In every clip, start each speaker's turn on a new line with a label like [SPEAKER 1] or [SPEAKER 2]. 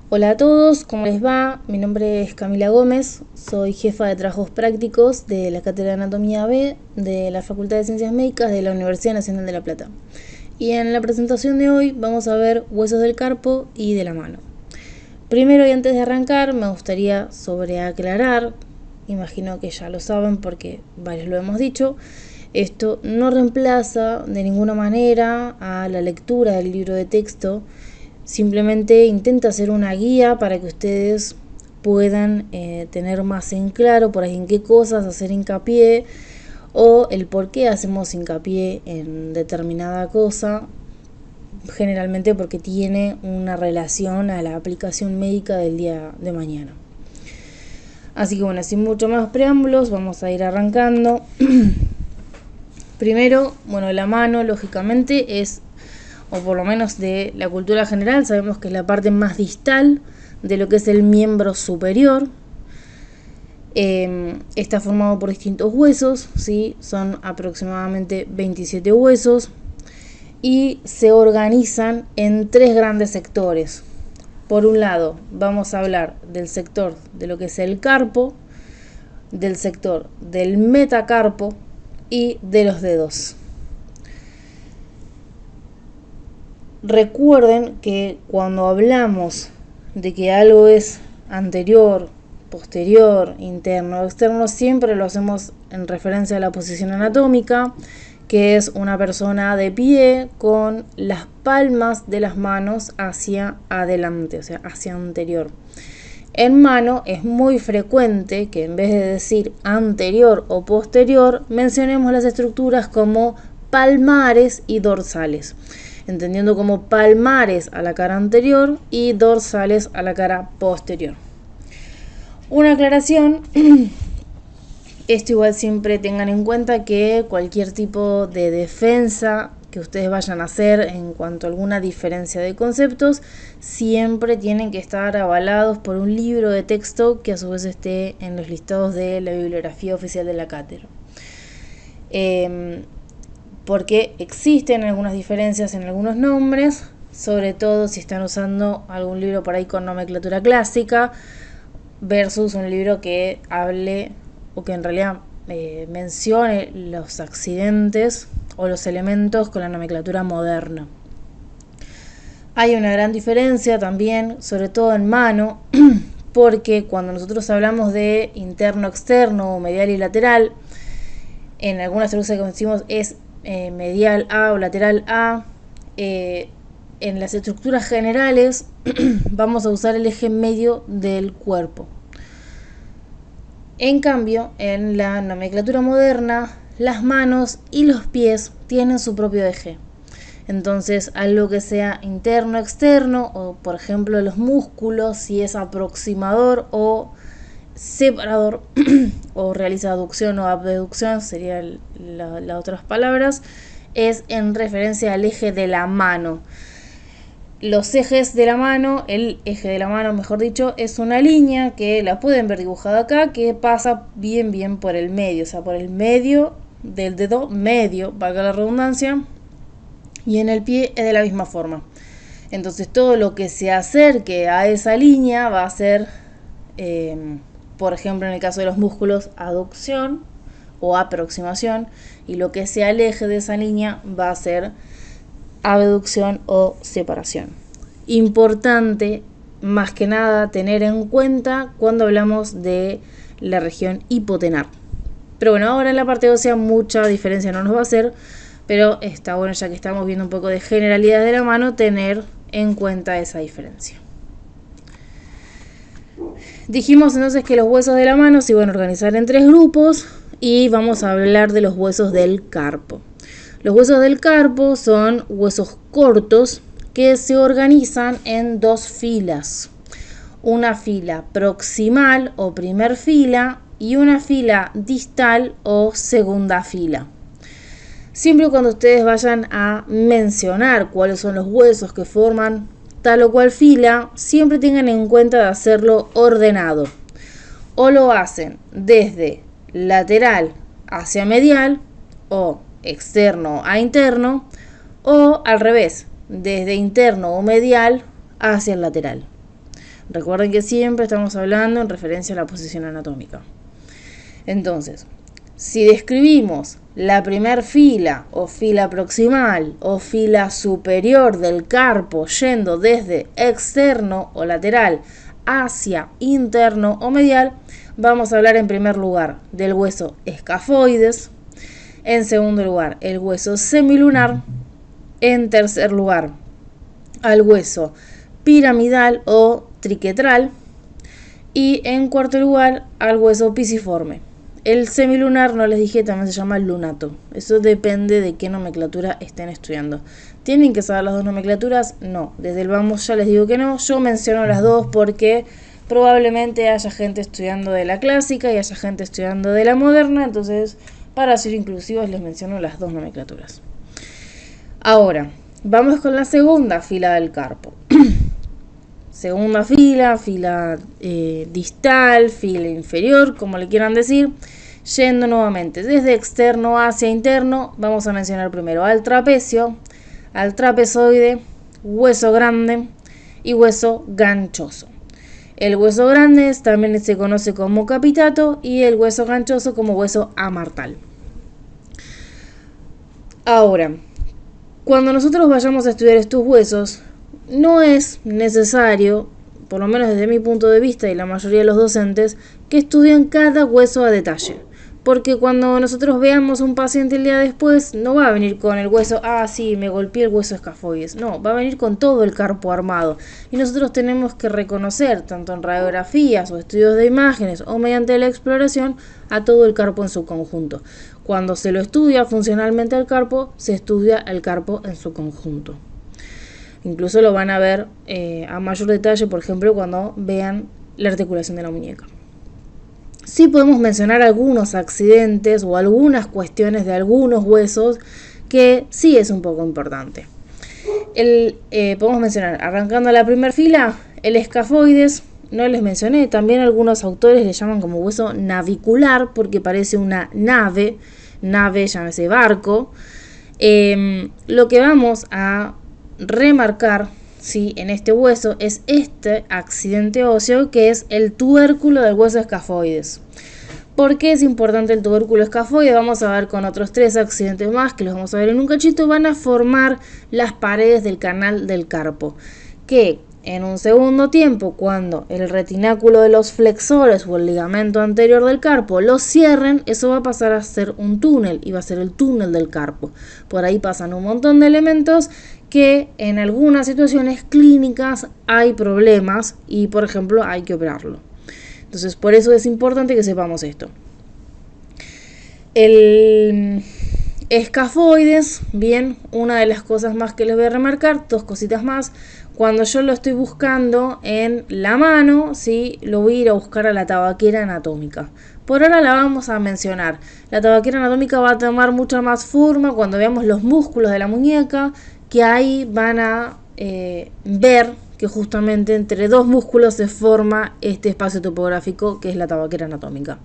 [SPEAKER 1] Hola a todos, ¿cómo les va? Mi nombre es Camila Gómez, soy jefa de trabajos prácticos de la Cátedra de Anatomía B de la Facultad de Ciencias Médicas de la Universidad Nacional de La Plata. Y en la presentación de hoy vamos a ver huesos del carpo y de la mano. Primero y antes de arrancar me gustaría sobreaclarar, imagino que ya lo saben porque varios lo hemos dicho, esto no reemplaza de ninguna manera a la lectura del libro de texto. Simplemente intenta hacer una guía para que ustedes puedan tener más en claro por ahí en qué cosas hacer hincapié o el por qué hacemos hincapié en determinada cosa, generalmente porque tiene una relación a la aplicación médica del día de mañana. Así que bueno, sin mucho más preámbulos, vamos a ir arrancando. Primero, bueno, la mano lógicamente es, o por lo menos de la cultura general, sabemos que es la parte más distal de lo que es el miembro superior. Está formado por distintos huesos, ¿sí? Son aproximadamente 27 huesos y se organizan en tres grandes sectores. Por un lado, vamos a hablar del sector de lo que es el carpo, del sector del metacarpo y de los dedos. Recuerden que cuando hablamos de que algo es anterior, posterior, interno o externo, siempre lo hacemos en referencia a la posición anatómica, que es una persona de pie con las palmas de las manos hacia adelante, o sea, hacia anterior. En mano es muy frecuente que en vez de decir anterior o posterior, mencionemos las estructuras como palmares y dorsales, entendiendo como palmares a la cara anterior y dorsales a la cara posterior. Una aclaración, esto igual siempre tengan en cuenta que cualquier tipo de defensa que ustedes vayan a hacer en cuanto a alguna diferencia de conceptos, siempre tienen que estar avalados por un libro de texto que a su vez esté en los listados de la bibliografía oficial de la cátedra. Porque existen algunas diferencias en algunos nombres, sobre todo si están usando algún libro por ahí con nomenclatura clásica versus un libro que hable o que en realidad mencione los accidentes o los elementos con la nomenclatura moderna. Hay una gran diferencia también, sobre todo en mano, porque cuando nosotros hablamos de interno-externo o medial y lateral, en algunas traducciones que decimos es medial A o lateral A, en las estructuras generales vamos a usar el eje medio del cuerpo. En cambio, en la nomenclatura moderna, las manos y los pies tienen su propio eje. Entonces, algo que sea interno, externo, o por ejemplo los músculos, si es aproximador o separador, o realiza aducción o abducción, serían las otras palabras, es en referencia al eje de la mano. Los ejes de la mano, el eje de la mano, mejor dicho, es una línea que la pueden ver dibujada acá, que pasa bien por el medio, o sea, por el medio del dedo medio, valga la redundancia, y en el pie es de la misma forma. Entonces todo lo que se acerque a esa línea va a ser, por ejemplo, en el caso de los músculos, aducción o aproximación, y lo que se aleje de esa línea va a ser abducción o separación. Importante, más que nada, tener en cuenta cuando hablamos de la región hipotenar. Pero bueno, ahora en la parte ósea mucha diferencia no nos va a hacer, pero está bueno, ya que estamos viendo un poco de generalidad de la mano, tener en cuenta esa diferencia. Dijimos entonces que los huesos de la mano se iban a organizar en tres grupos y vamos a hablar de los huesos del carpo. Los huesos del carpo son huesos cortos que se organizan en dos filas. Una fila proximal o primer fila y una fila distal o segunda fila. Siempre cuando ustedes vayan a mencionar cuáles son los huesos que forman tal o cual fila, siempre tengan en cuenta de hacerlo ordenado. O lo hacen desde lateral hacia medial o externo a interno, o al revés, desde interno o medial hacia el lateral. Recuerden que siempre estamos hablando en referencia a la posición anatómica. Entonces, si describimos la primer fila o fila proximal o fila superior del carpo yendo desde externo o lateral hacia interno o medial, vamos a hablar en primer lugar del hueso escafoides, en segundo lugar el hueso semilunar, en tercer lugar al hueso piramidal o triquetral y en cuarto lugar al hueso pisiforme. El semilunar, no les dije, también se llama lunato. Eso depende de qué nomenclatura estén estudiando. ¿Tienen que saber las dos nomenclaturas? No, desde el vamos ya les digo que no. Yo menciono las dos porque probablemente haya gente estudiando de la clásica y haya gente estudiando de la moderna. Entonces, para ser inclusivos, les menciono las dos nomenclaturas. Ahora, vamos con la segunda fila del carpo. Segunda fila, fila distal, fila inferior, como le quieran decir. Yendo nuevamente desde externo hacia interno, vamos a mencionar primero al trapecio, al trapezoide, hueso grande y hueso ganchoso. El hueso grande también se conoce como capitato y el hueso ganchoso como hueso amartal. Ahora, cuando nosotros vayamos a estudiar estos huesos, no es necesario, por lo menos desde mi punto de vista y la mayoría de los docentes, que estudien cada hueso a detalle. Porque cuando nosotros veamos un paciente el día después, no va a venir con el hueso, sí, me golpeé el hueso escafoides. No, va a venir con todo el carpo armado. Y nosotros tenemos que reconocer, tanto en radiografías o estudios de imágenes o mediante la exploración, a todo el carpo en su conjunto. Cuando se lo estudia funcionalmente el carpo, se estudia el carpo en su conjunto. Incluso lo van a ver a mayor detalle, por ejemplo, cuando vean la articulación de la muñeca. Sí podemos mencionar algunos accidentes o algunas cuestiones de algunos huesos que sí es un poco importante. Podemos mencionar, arrancando la primera fila, el escafoides, no les mencioné, también algunos autores le llaman como hueso navicular porque parece una nave, llámese barco. Lo que vamos a remarcar, ¿sí?, en este hueso es este accidente óseo que es el tubérculo del hueso escafoides. ¿Por qué es importante el tubérculo escafoide? Vamos a ver con otros 3 accidentes más que los vamos a ver en un cachito. Van a formar las paredes del canal del carpo, que en un segundo tiempo, cuando el retináculo de los flexores o el ligamento anterior del carpo los cierren, eso va a pasar a ser un túnel y va a ser el túnel del carpo. Por ahí pasan un montón de elementos que en algunas situaciones clínicas hay problemas y, por ejemplo, hay que operarlo. Entonces, por eso es importante que sepamos esto. El escafoides, bien, una de las cosas más que les voy a remarcar, 2 cositas más. Cuando yo lo estoy buscando en la mano, ¿sí?, lo voy a ir a buscar a la tabaquera anatómica. Por ahora la vamos a mencionar. La tabaquera anatómica va a tomar mucha más forma cuando veamos los músculos de la muñeca, que ahí van a ver que justamente entre 2 músculos se forma este espacio topográfico que es la tabaquera anatómica.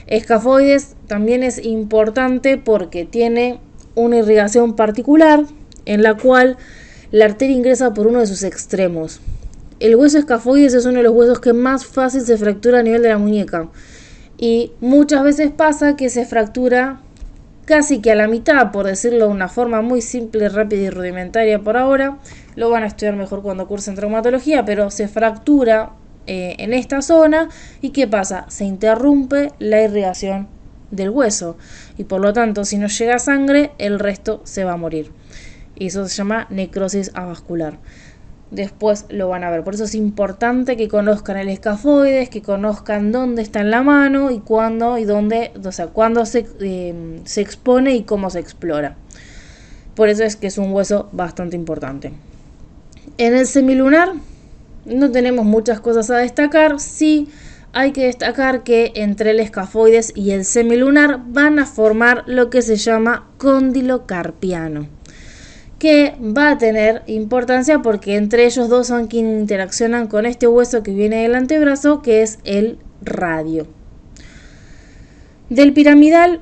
[SPEAKER 1] Escafoides también es importante porque tiene una irrigación particular en la cual la arteria ingresa por uno de sus extremos. El hueso escafoides es uno de los huesos que más fácil se fractura a nivel de la muñeca y muchas veces pasa que se fractura casi que a la mitad, por decirlo de una forma muy simple, rápida y rudimentaria por ahora. Lo van a estudiar mejor cuando cursen traumatología, pero se fractura en esta zona. ¿Y qué pasa? Se interrumpe la irrigación del hueso y por lo tanto, si no llega sangre, el resto se va a morir. Y eso se llama necrosis avascular. Después lo van a ver. Por eso es importante que conozcan el escafoides, que conozcan dónde está en la mano y cuándo y dónde, o sea, cuándo se expone y cómo se explora. Por eso es que es un hueso bastante importante. En el semilunar no tenemos muchas cosas a destacar. Sí hay que destacar que entre el escafoides y el semilunar van a formar lo que se llama cóndilo carpiano, que va a tener importancia porque entre ellos dos son quienes interaccionan con este hueso que viene del antebrazo, que es el radio. Del piramidal,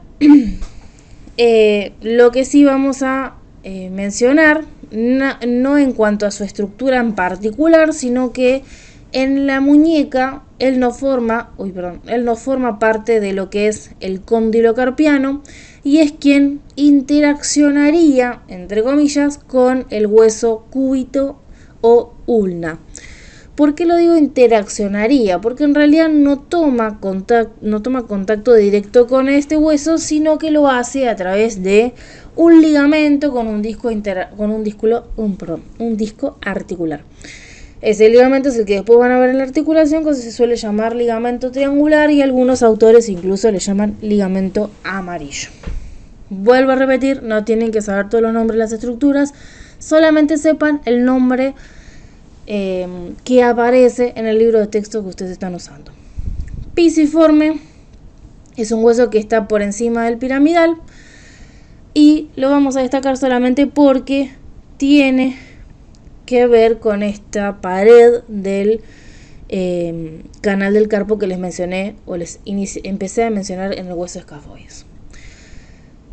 [SPEAKER 1] lo que sí vamos a mencionar, no en cuanto a su estructura en particular, sino que En la muñeca él no forma parte de lo que es el cóndilo carpiano y es quien interaccionaría, entre comillas, con el hueso cúbito o ulna. ¿Por qué lo digo interaccionaría? Porque en realidad no toma contacto directo con este hueso, sino que lo hace a través de un ligamento con un disco articular. Ese ligamento es el que después van a ver en la articulación, que se suele llamar ligamento triangular y algunos autores incluso le llaman ligamento amarillo. Vuelvo a repetir, no tienen que saber todos los nombres de las estructuras, solamente sepan el nombre que aparece en el libro de texto que ustedes están usando. Pisiforme es un hueso que está por encima del piramidal y lo vamos a destacar solamente porque tiene que ver con esta pared del canal del carpo que les mencioné o empecé a mencionar en el hueso escafoides.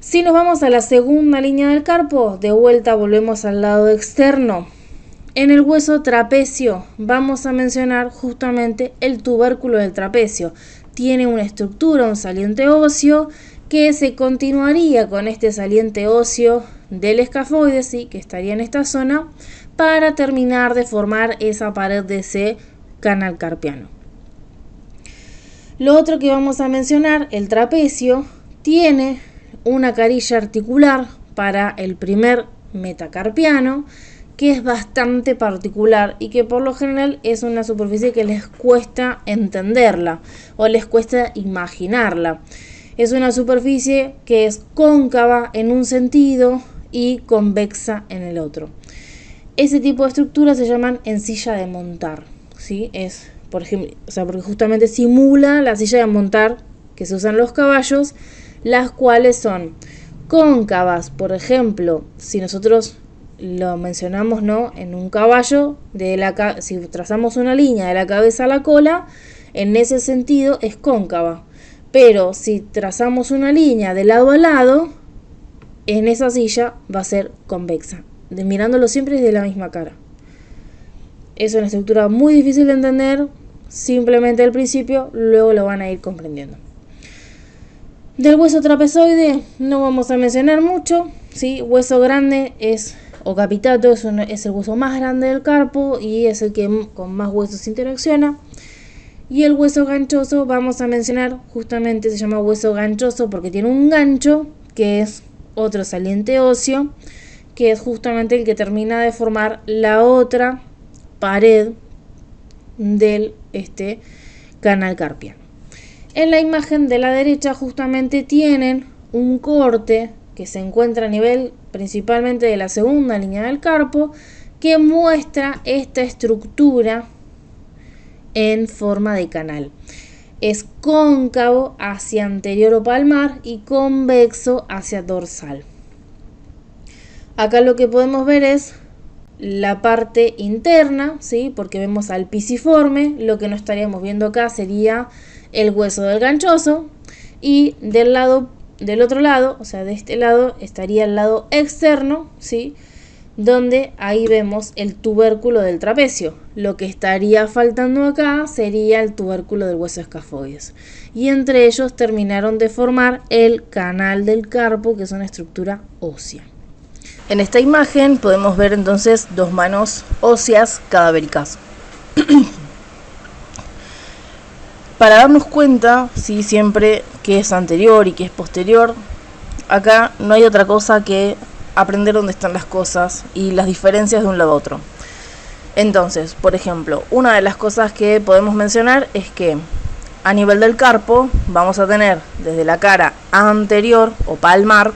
[SPEAKER 1] Si nos vamos a la segunda línea del carpo, de vuelta volvemos al lado externo. En el hueso trapecio vamos a mencionar justamente el tubérculo del trapecio. Tiene una estructura, un saliente óseo, que se continuaría con este saliente óseo del escafoides, ¿sí?, que estaría en esta zona, para terminar de formar esa pared de ese canal carpiano. Lo otro que vamos a mencionar, el trapecio, tiene una carilla articular para el primer metacarpiano, que es bastante particular y que por lo general es una superficie que les cuesta entenderla o les cuesta imaginarla. Es una superficie que es cóncava en un sentido y convexa en el otro. Ese tipo de estructuras se llaman en silla de montar, ¿sí? Es, por ejemplo, porque justamente simula la silla de montar que se usan los caballos, las cuales son cóncavas. Por ejemplo, si nosotros lo mencionamos, ¿no?, en un caballo, si trazamos una línea de la cabeza a la cola, en ese sentido es cóncava. Pero si trazamos una línea de lado a lado, en esa silla va a ser convexa, mirándolo siempre desde la misma cara. Es una estructura muy difícil de entender, simplemente al principio, luego lo van a ir comprendiendo. Del hueso trapezoide no vamos a mencionar mucho, ¿sí? Hueso grande o capitato es el hueso más grande del carpo y es el que con más huesos interacciona. Y el hueso ganchoso vamos a mencionar, justamente se llama hueso ganchoso porque tiene un gancho, que es otro saliente óseo, que es justamente el que termina de formar la otra pared del canal carpiano. En la imagen de la derecha justamente tienen un corte que se encuentra a nivel principalmente de la segunda línea del carpo, que muestra esta estructura en forma de canal. Es cóncavo hacia anterior o palmar y convexo hacia dorsal. Acá lo que podemos ver es la parte interna, ¿sí?, porque vemos al pisiforme. Lo que no estaríamos viendo acá sería el hueso del ganchoso, y del otro lado, o sea, de este lado, estaría el lado externo, ¿sí?, donde ahí vemos el tubérculo del trapecio. Lo que estaría faltando acá sería el tubérculo del hueso escafoides. Y entre ellos terminaron de formar el canal del carpo, que es una estructura ósea. En esta imagen podemos ver entonces dos manos óseas cadavéricas. Para darnos cuenta, sí, siempre que es anterior y que es posterior, acá no hay otra cosa que aprender dónde están las cosas y las diferencias de un lado a otro. Entonces, por ejemplo, una de las cosas que podemos mencionar es que a nivel del carpo vamos a tener desde la cara anterior o palmar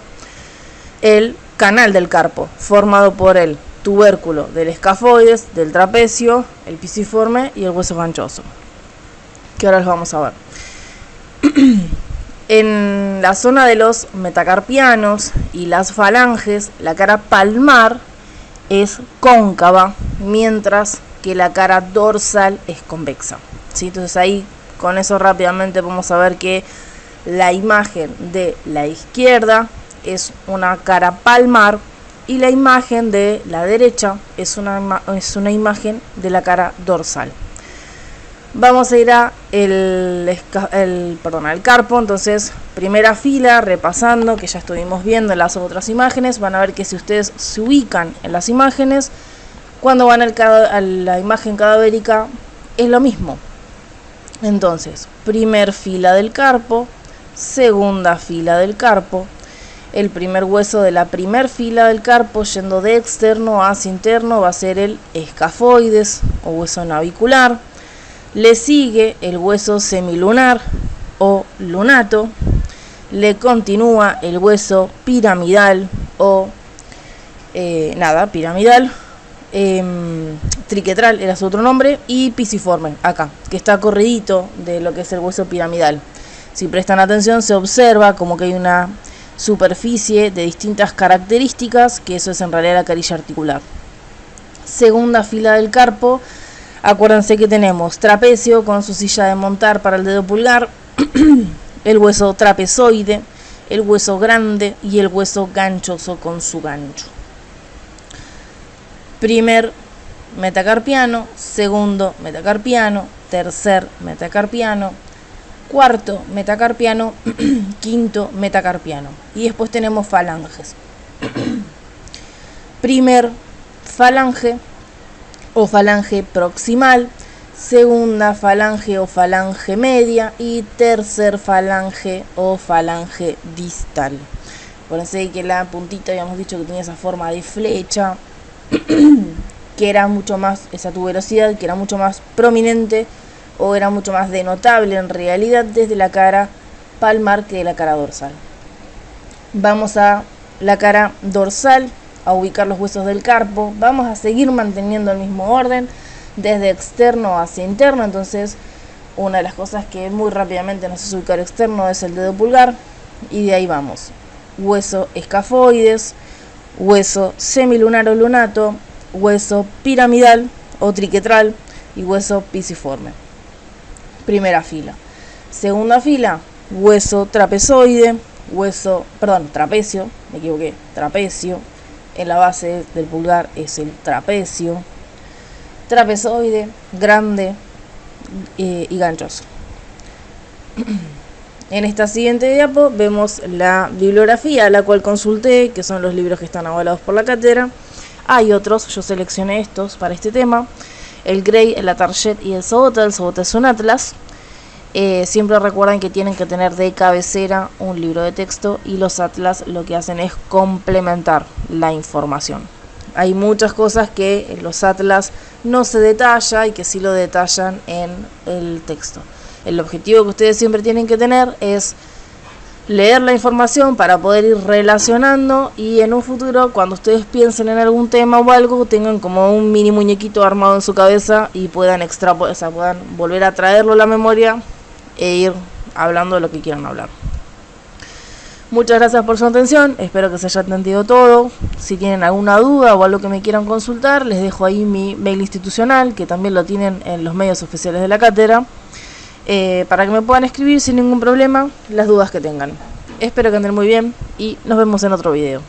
[SPEAKER 1] el canal del carpo, formado por el tubérculo del escafoides, del trapecio, el pisiforme y el hueso ganchoso, que ahora los vamos a ver. En la zona de los metacarpianos y las falanges, la cara palmar es cóncava, mientras que la cara dorsal es convexa, ¿sí? Entonces ahí, con eso rápidamente vamos a ver que la imagen de la izquierda es una cara palmar y la imagen de la derecha es una imagen de la cara dorsal. Vamos a ir a el carpo. Entonces, primera fila, repasando, que ya estuvimos viendo en las otras imágenes. Van a ver que si ustedes se ubican en las imágenes, cuando van a la imagen cadavérica, es lo mismo. Entonces, primer fila del carpo, segunda fila del carpo. El primer hueso de la primer fila del carpo, yendo de externo hacia interno, va a ser el escafoides o hueso navicular. Le sigue el hueso semilunar o lunato. Le continúa el hueso piramidal o piramidal. Triquetral era su otro nombre. Y pisiforme, acá, que está corridito de lo que es el hueso piramidal. Si prestan atención, se observa como que hay una superficie de distintas características, que eso es en realidad la carilla articular. Segunda fila del carpo. Acuérdense que tenemos trapecio con su silla de montar para el dedo pulgar, el hueso trapezoide, el hueso grande y el hueso ganchoso con su gancho. Primer metacarpiano, segundo metacarpiano, tercer metacarpiano, cuarto metacarpiano, quinto metacarpiano. Y después tenemos falanges. Primer falange o falange proximal, segunda falange o falange media y tercer falange o falange distal. Acuérdense que la puntita habíamos dicho que tenía esa forma de flecha, que era mucho más, esa tuberosidad, que era mucho más prominente o era mucho más denotable en realidad desde la cara palmar que de la cara dorsal. Vamos a la cara dorsal, a ubicar los huesos del carpo. Vamos a seguir manteniendo el mismo orden desde externo hacia interno. Entonces, una de las cosas que muy rápidamente nos hace ubicar externo es el dedo pulgar, y de ahí vamos: hueso escafoides, hueso semilunar o lunato, hueso piramidal o triquetral y hueso pisiforme. Primera fila. Segunda fila, hueso trapezoide, trapecio, me equivoqué, trapecio. En la base del pulgar es el trapecio, trapezoide, grande y ganchoso. En esta siguiente diapo vemos la bibliografía a la cual consulté, que son los libros que están avalados por la cátedra. Hay otros, yo seleccioné estos para este tema: el Gray, el Atarjet y el Sobota. El Sobota es un atlas. Siempre recuerden que tienen que tener de cabecera un libro de texto, y los atlas lo que hacen es complementar la información. Hay muchas cosas que en los atlas no se detalla y que sí lo detallan en el texto. El objetivo que ustedes siempre tienen que tener es leer la información para poder ir relacionando, y en un futuro, cuando ustedes piensen en algún tema o algo, tengan como un mini muñequito armado en su cabeza y puedan puedan volver a traerlo a la memoria e ir hablando de lo que quieran hablar. Muchas gracias por su atención, espero que se haya entendido todo. Si tienen alguna duda o algo que me quieran consultar, les dejo ahí mi mail institucional, que también lo tienen en los medios oficiales de la cátedra, para que me puedan escribir sin ningún problema las dudas que tengan. Espero que anden muy bien y nos vemos en otro video.